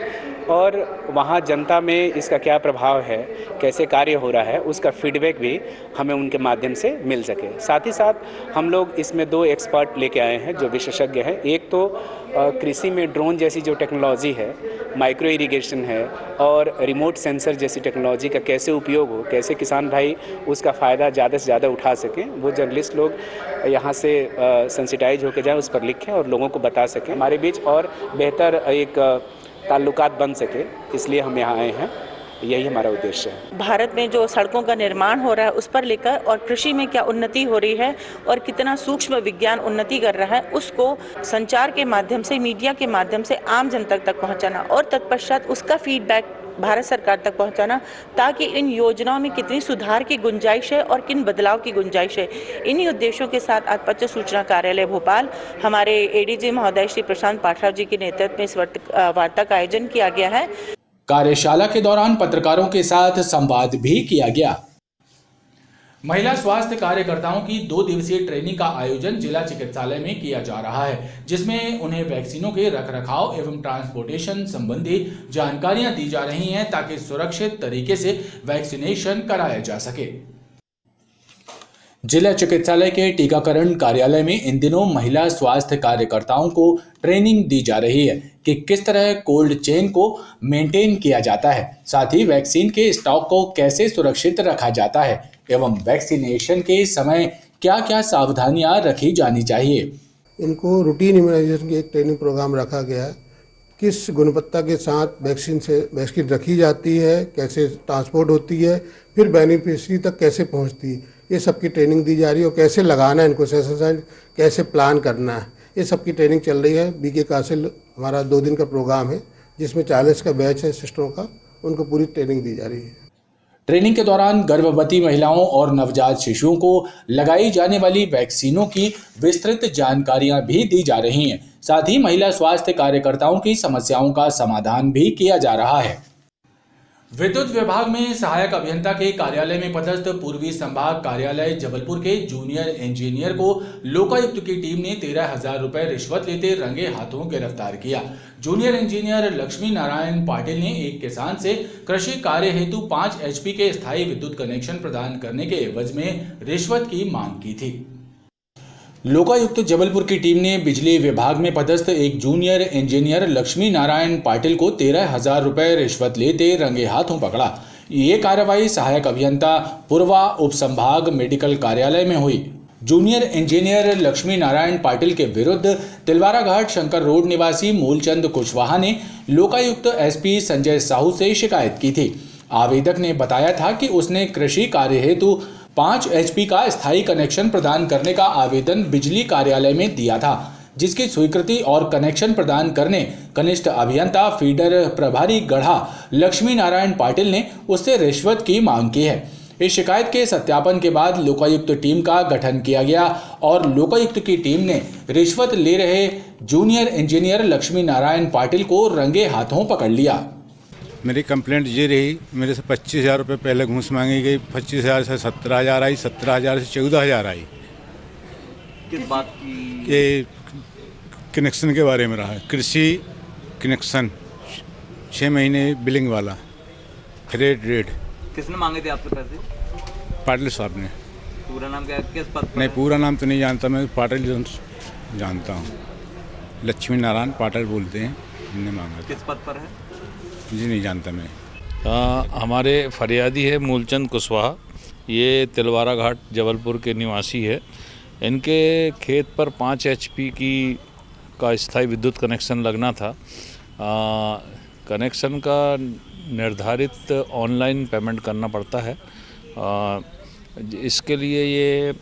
और वहाँ जनता में इसका क्या प्रभाव है, कैसे कार्य हो रहा है, उसका फीडबैक भी हमें उनके माध्यम से मिल सके। साथ ही साथ हम लोग इसमें 2 एक्सपर्ट लेके आए हैं जो विशेषज्ञ हैं। एक तो कृषि में ड्रोन जैसी जो टेक्नोलॉजी है, माइक्रो इरिगेशन है और रिमोट सेंसर जैसी टेक्नोलॉजी का कैसे उपयोग हो, कैसे किसान भाई उसका फ़ायदा ज़्यादा से ज़्यादा उठा सकें, वो जर्नलिस्ट लोग यहाँ से सेंसिटाइज होकर जाए, उस पर लिखें और लोगों को बता सकें। हमारे बीच और बेहतर एक ताल्लुकात बन सके, इसलिए हम यहाँ आए हैं। यही हमारा उद्देश्य है। भारत में जो सड़कों का निर्माण हो रहा है उस पर लेकर और कृषि में क्या उन्नति हो रही है और कितना सूक्ष्म विज्ञान उन्नति कर रहा है, उसको संचार के माध्यम से, मीडिया के माध्यम से आम जनता तक पहुंचाना और तत्पश्चात उसका फीडबैक भारत सरकार तक पहुंचाना, ताकि इन योजनाओं में कितनी सुधार की गुंजाइश है और किन बदलाव की गुंजाइश है। इन्हीं उद्देश्यों के साथ आज पत्र सूचना कार्यालय भोपाल हमारे एडीजी महोदय श्री प्रशांत पाठराव जी के नेतृत्व में इस वार्ता का आयोजन किया गया है। कार्यशाला के दौरान पत्रकारों के साथ संवाद भी किया गया। महिला स्वास्थ्य कार्यकर्ताओं की 2 दिवसीय ट्रेनिंग का आयोजन जिला चिकित्सालय में किया जा रहा है, जिसमें उन्हें वैक्सीनों के रखरखाव एवं ट्रांसपोर्टेशन संबंधी जानकारियां दी जा रही हैं ताकि सुरक्षित तरीके से वैक्सीनेशन कराया जा सके। जिला चिकित्सालय के टीकाकरण कार्यालय में इन दिनों महिला स्वास्थ्य कार्यकर्ताओं को ट्रेनिंग दी जा रही है कि किस तरह कोल्ड चेन को मेंटेन किया जाता है, साथ ही वैक्सीन के स्टॉक को कैसे सुरक्षित रखा जाता है एवं वैक्सीनेशन के समय क्या क्या सावधानियां रखी जानी चाहिए। इनको रूटीन इम्यूनाइजेशन की एक ट्रेनिंग प्रोग्राम रखा गया है किस गुणवत्ता के साथ वैक्सीन रखी जाती है, कैसे ट्रांसपोर्ट होती है, फिर बेनिफिशियरी तक कैसे पहुंचती है, ये सब की ट्रेनिंग दी जा रही है। और कैसे लगाना है इनको, कैसे प्लान करना है, ये सब की ट्रेनिंग चल रही है। बीके कासिल हमारा 2 दिन का प्रोग्राम है जिसमें 40 का बैच है सिस्टरों का, उनको पूरी ट्रेनिंग दी जा रही है। ट्रेनिंग के दौरान गर्भवती महिलाओं और नवजात शिशुओं को लगाई जाने वाली वैक्सीनों की विस्तृत जानकारियां भी दी जा रही हैं। साथ ही महिला स्वास्थ्य कार्यकर्ताओं की समस्याओं का समाधान भी किया जा रहा है। विद्युत विभाग में सहायक अभियंता के कार्यालय में पदस्थ पूर्वी संभाग कार्यालय जबलपुर के जूनियर इंजीनियर को लोकायुक्त की टीम ने 13,000 रुपए रिश्वत लेते रंगे हाथों गिरफ्तार किया। जूनियर इंजीनियर लक्ष्मी नारायण पाटिल ने एक किसान से कृषि कार्य हेतु 5 HP के स्थायी विद्युत कनेक्शन प्रदान करने के एवज में रिश्वत की मांग की थी। लोकायुक्त जबलपुर की टीम ने बिजली विभाग में पदस्थ एक जूनियर इंजीनियर लक्ष्मी नारायण पाटिल को 13,000 रुपए रिश्वत लेते रंगे हाथों पकड़ा। ये कार्रवाई सहायक अभियंता पूर्वा उपसंभाग मेडिकल कार्यालय में हुई। जूनियर इंजीनियर लक्ष्मी नारायण पाटिल के विरुद्ध तिलवारा घाट शंकर रोड निवासी मूलचंद कुशवाहा ने लोकायुक्त SP संजय साहू से शिकायत की थी। आवेदक ने बताया था कि उसने कृषि कार्य हेतु 5 HP का स्थायी कनेक्शन प्रदान करने का आवेदन बिजली कार्यालय में दिया था, जिसकी स्वीकृति और कनेक्शन प्रदान करने कनिष्ठ अभियंता फीडर प्रभारी गढ़ा लक्ष्मी नारायण पाटिल ने उससे रिश्वत की मांग की है। इस शिकायत के सत्यापन के बाद लोकायुक्त टीम का गठन किया गया और लोकायुक्त की टीम ने रिश्वत ले रहे जूनियर इंजीनियर लक्ष्मी नारायण पाटिल को रंगे हाथों पकड़ लिया। मेरी कंप्लेंट ये रही, मेरे से 25,000 रुपये पहले घूस मांगी गई। 25,000 से 17,000 आई, 17,000 से 14,000 आई। किस बात की? ये कनेक्शन के बारे में रहा है, कृषि कनेक्शन 6 महीने बिलिंग वाला फ्रेट रेट। किसने मांगे थे आपसे पैसे? पाटिल साहब ने। पूरा नाम क्या है, किस पद पर? नहीं, पूरा नाम तो नहीं जानता मैं, पाटिल जानता हूँ। लक्ष्मी नारायण पाटिल बोलते हैं, इनने मांगा। किस पद पर है? जी नहीं जानता मैं। हमारे फरियादी है मूलचंद कुशवाहा, ये तिलवारा घाट जबलपुर के निवासी है। इनके खेत पर 5 HP का स्थायी विद्युत कनेक्शन लगना था। कनेक्शन का निर्धारित ऑनलाइन पेमेंट करना पड़ता है। इसके लिए ये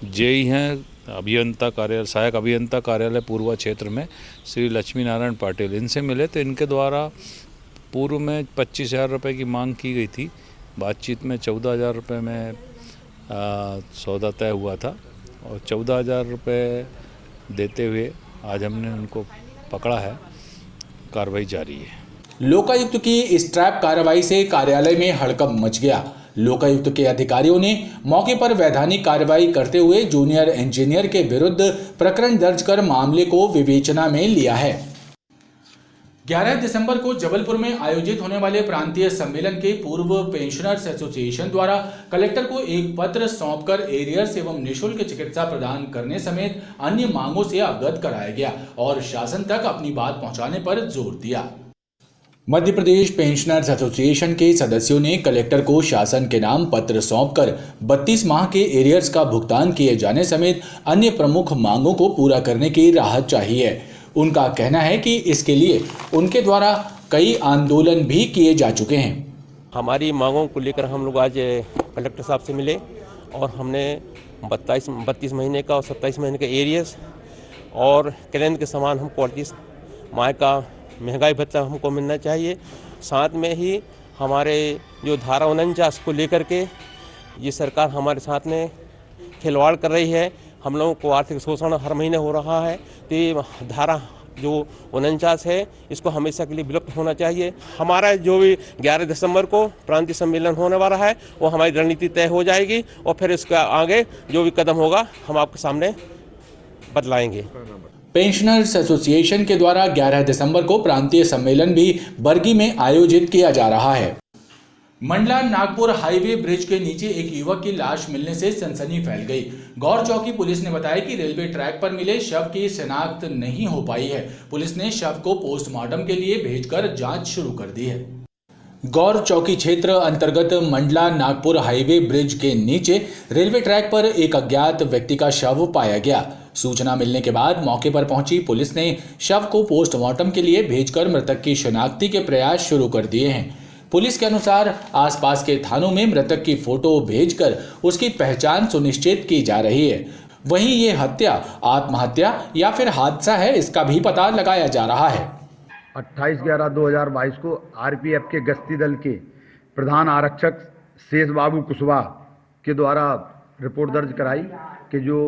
जेई हैं अभियंता कार्यालय, सहायक अभियंता कार्यालय पूर्वा क्षेत्र में श्री लक्ष्मी नारायण पाटिल, इनसे मिले तो इनके द्वारा पूर्व में 25,000 रुपये की मांग की गई थी। बातचीत में 14,000 रुपये में सौदा तय हुआ था और 14,000 रुपये देते हुए आज हमने उनको पकड़ा है। कार्रवाई जारी है। लोकायुक्त की इस ट्रैप कार्रवाई से कार्यालय में हड़कंप मच गया। लोकायुक्त के अधिकारियों ने मौके पर वैधानिक कार्रवाई करते हुए जूनियर इंजीनियर के विरुद्ध प्रकरण दर्ज कर मामले को विवेचना में लिया है। 11 दिसंबर को जबलपुर में आयोजित होने वाले प्रांतीय सम्मेलन के पूर्व पेंशनर्स एसोसिएशन द्वारा कलेक्टर को एक पत्र सौंपकर एरियर्स एवं निःशुल्क चिकित्सा प्रदान करने समेत अन्य मांगों से अवगत कराया गया और शासन तक अपनी बात पहुंचाने पर जोर दिया। मध्य प्रदेश पेंशनर्स एसोसिएशन के सदस्यों ने कलेक्टर को शासन के नाम पत्र सौंपकर 32 माह के एरियर्स का भुगतान किए जाने समेत अन्य प्रमुख मांगों को पूरा करने की राहत चाहिए। उनका कहना है कि इसके लिए उनके द्वारा कई आंदोलन भी किए जा चुके हैं। हमारी मांगों को लेकर हम लोग आज कलेक्टर साहब से मिले और हमने 32 महीने का और 27 महीने का एरियर्स और केंद्र के समान हमको 38 माह का महंगाई भत्ता हमको मिलना चाहिए। साथ में ही हमारे जो धारा 49 को लेकर के ये सरकार हमारे साथ में खिलवाड़ कर रही है। हम लोगों को आर्थिक शोषण हर महीने हो रहा है, तो ये धारा जो 49 है इसको हमेशा के लिए विलुप्त होना चाहिए। हमारा जो भी 11 दिसंबर को प्रांतीय सम्मेलन होने वाला है वो हमारी रणनीति तय हो जाएगी और फिर इसका आगे जो भी कदम होगा हम आपके सामने बतलाएंगे। पेंशनर्स एसोसिएशन के द्वारा 11 दिसंबर को प्रांतीय सम्मेलन भी बरगी में आयोजित किया जा रहा है। मंडला नागपुर हाईवे ब्रिज के नीचे एक युवक की लाश मिलने से सनसनी फैल गई। गौर चौकी पुलिस ने बताया कि रेलवे ट्रैक पर मिले शव की शिनाख्त नहीं हो पाई है। पुलिस ने शव को पोस्टमार्टम के लिए भेजकर जांच शुरू कर दी है। गौर चौकी क्षेत्र अंतर्गत मंडला नागपुर हाईवे ब्रिज के नीचे रेलवे ट्रैक पर एक अज्ञात व्यक्ति का शव पाया गया। सूचना मिलने के बाद मौके पर पहुंची पुलिस ने शव को पोस्टमार्टम के लिए भेजकर मृतक की शिनाख्ती के प्रयास शुरू कर दिए हैं। पुलिस के अनुसार आसपास के थानों में मृतक की फोटो भेजकर उसकी पहचान सुनिश्चित की जा रही है। वहीं ये हत्या, आत्महत्या या फिर हादसा है, इसका भी पता लगाया जा रहा है। 28/11/2022 को आरपीएफ के गश्ती दल के प्रधान आरक्षक शेष बाबू कुशवाहा के द्वारा रिपोर्ट दर्ज कराई कि जो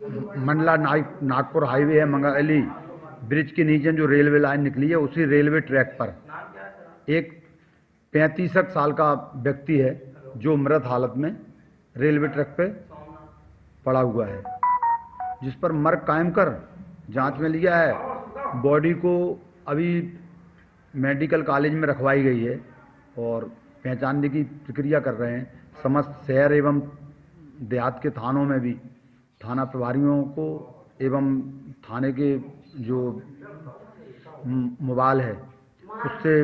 मंडला नागपुर हाईवे है, मंगाली ब्रिज के नीचे जो रेलवे लाइन निकली है, उसी रेलवे ट्रैक पर एक 35 साल का व्यक्ति है जो मृत हालत में रेलवे ट्रैक पे पड़ा हुआ है, जिस पर मर्ग कायम कर जांच में लिया है। बॉडी को अभी मेडिकल कॉलेज में रखवाई गई है और पहचानने की प्रक्रिया कर रहे हैं। समस्त शहर एवं देहात के थानों में भी थाना प्रभारियों को एवं थाने के जो मोबाइल है उससे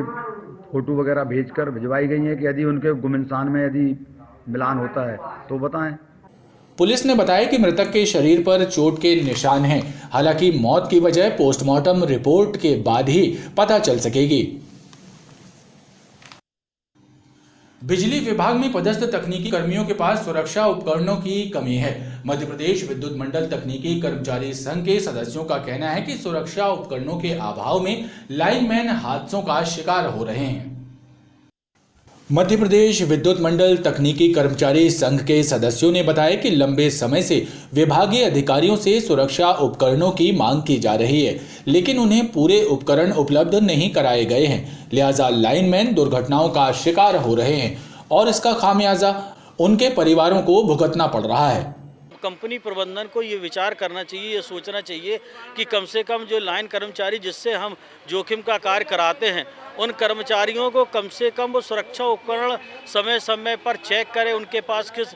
फोटो वगैरह भेजकर भिजवाई गई है कि यदि उनके गुमनसान में यदि मिलान होता है तो बताएं। पुलिस ने बताया कि मृतक के शरीर पर चोट के निशान हैं। हालांकि मौत की वजह पोस्टमार्टम रिपोर्ट के बाद ही पता चल सकेगी। बिजली विभाग में पदस्थ तकनीकी कर्मियों के पास सुरक्षा उपकरणों की कमी है। मध्य प्रदेश विद्युत मंडल तकनीकी कर्मचारी संघ के सदस्यों का कहना है कि सुरक्षा उपकरणों के अभाव में लाइनमैन हादसों का शिकार हो रहे हैं। मध्य प्रदेश विद्युत मंडल तकनीकी कर्मचारी संघ के सदस्यों ने बताया कि लंबे समय से विभागीय अधिकारियों से सुरक्षा उपकरणों की मांग की जा रही है, लेकिन उन्हें पूरे उपकरण उपलब्ध नहीं कराए गए हैं। लिहाजा लाइनमैन दुर्घटनाओं का शिकार हो रहे हैं और इसका खामियाजा उनके परिवारों को भुगतना पड़ रहा है। कंपनी प्रबंधन को ये विचार करना चाहिए, ये सोचना चाहिए कि कम से कम जो लाइन कर्मचारी जिससे हम जोखिम का कार्य कराते हैं, उन कर्मचारियों को कम से कम वो सुरक्षा उपकरण समय समय पर चेक करें। उनके पास किस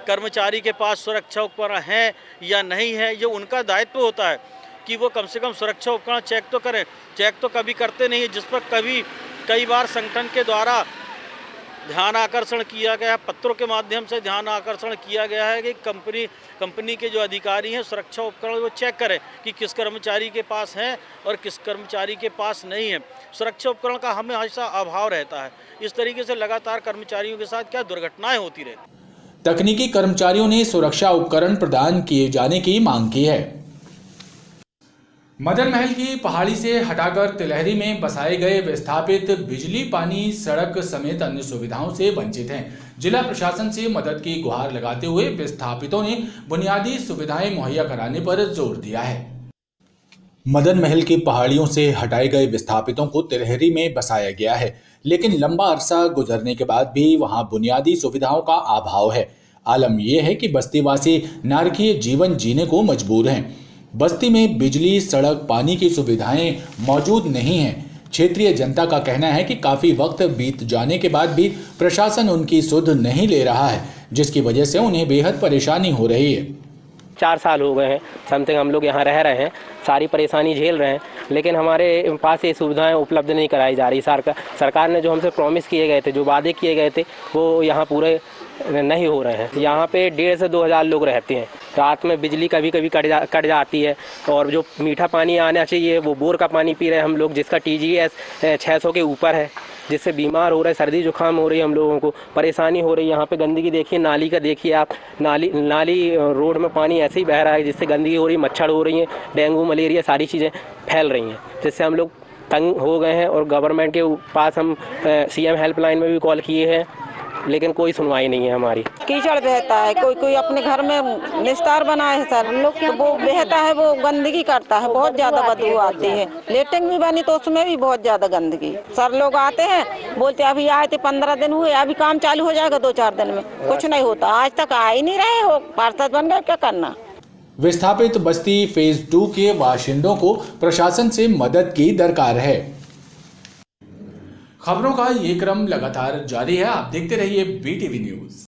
कर्मचारी के पास सुरक्षा उपकरण है या नहीं है, ये उनका दायित्व होता है कि वो कम से कम सुरक्षा उपकरण चेक तो करें। चेक तो कभी करते नहीं है, जिस पर कई बार संगठन के द्वारा ध्यान आकर्षण किया गया, पत्रों के माध्यम से ध्यान आकर्षण किया गया है कि कंपनी के जो अधिकारी हैं सुरक्षा उपकरण वो चेक करें कि किस कर्मचारी के पास है और किस कर्मचारी के पास नहीं है। सुरक्षा उपकरण का हमेशा अभाव रहता है। इस तरीके से लगातार कर्मचारियों के साथ क्या दुर्घटनाएं होती रहती। तकनीकी कर्मचारियों ने सुरक्षा उपकरण प्रदान किए जाने की मांग की है। मदन महल की पहाड़ी से हटाकर तिलहरी में बसाए गए विस्थापित बिजली, पानी, सड़क समेत अन्य सुविधाओं से वंचित हैं। जिला प्रशासन से मदद की गुहार लगाते हुए विस्थापितों ने बुनियादी सुविधाएं मुहैया कराने पर जोर दिया है। मदन महल की पहाड़ियों से हटाए गए विस्थापितों को तिलहरी में बसाया गया है, लेकिन लंबा अरसा गुजरने के बाद भी वहां बुनियादी सुविधाओं का अभाव है। आलम यह है कि बस्तीवासी नारकीय जीवन जीने को मजबूर हैं। बस्ती में बिजली, सड़क, पानी की सुविधाएं मौजूद नहीं हैं। क्षेत्रीय जनता का कहना है कि काफी वक्त बीत जाने के बाद भी प्रशासन उनकी सुध नहीं ले रहा है, जिसकी वजह से उन्हें बेहद परेशानी हो रही है। 4 साल हो गए हैं समथिंग हम लोग यहाँ रह रहे हैं, सारी परेशानी झेल रहे हैं, लेकिन हमारे पास ये सुविधाएं उपलब्ध नहीं कराई जा रही। सरकार ने जो हमसे प्रॉमिस किए गए थे, जो वादे किए गए थे, वो यहाँ पूरे नहीं हो रहे हैं। यहाँ पे 1,500 से 2,000 लोग रहते हैं। रात में बिजली कभी कभी कट जाती है और जो मीठा पानी आना चाहिए वो बोर का पानी पी रहे हैं हम लोग, जिसका TGS 600 के ऊपर है, जिससे बीमार हो रहे हैं, सर्दी जुकाम हो रही है, हम लोगों को परेशानी हो रही है। यहाँ पे गंदगी देखिए, नाली का देखिए आप, नाली रोड में पानी ऐसे ही बह रहा है, जिससे गंदगी हो रही है, मच्छर हो रही है, डेंगू मलेरिया सारी चीज़ें फैल रही हैं, जिससे हम लोग तंग हो गए हैं। और गवर्नमेंट के पास हम CM हेल्पलाइन में भी कॉल किए हैं, लेकिन कोई सुनवाई नहीं है हमारी। कीचड़ बहता है, कोई अपने घर में निस्तार बनाए है सर, तो वो बहता है, वो गंदगी करता है, बहुत ज्यादा बदबू आती है। लेटरिन भी बनी तो उसमें भी बहुत ज्यादा गंदगी। सर लोग आते हैं, बोलते अभी आए थे 15 दिन हुए, अभी काम चालू हो जाएगा 2-4 दिन में, कुछ नहीं होता। आज तक आ ही नहीं रहे हो, पार्षद बन गए, क्या करना। विस्थापित बस्ती फेज 2 के बाशिंदों को प्रशासन से मदद की दरकार है। खबरों का ये क्रम लगातार जारी है। आप देखते रहिए BTV न्यूज।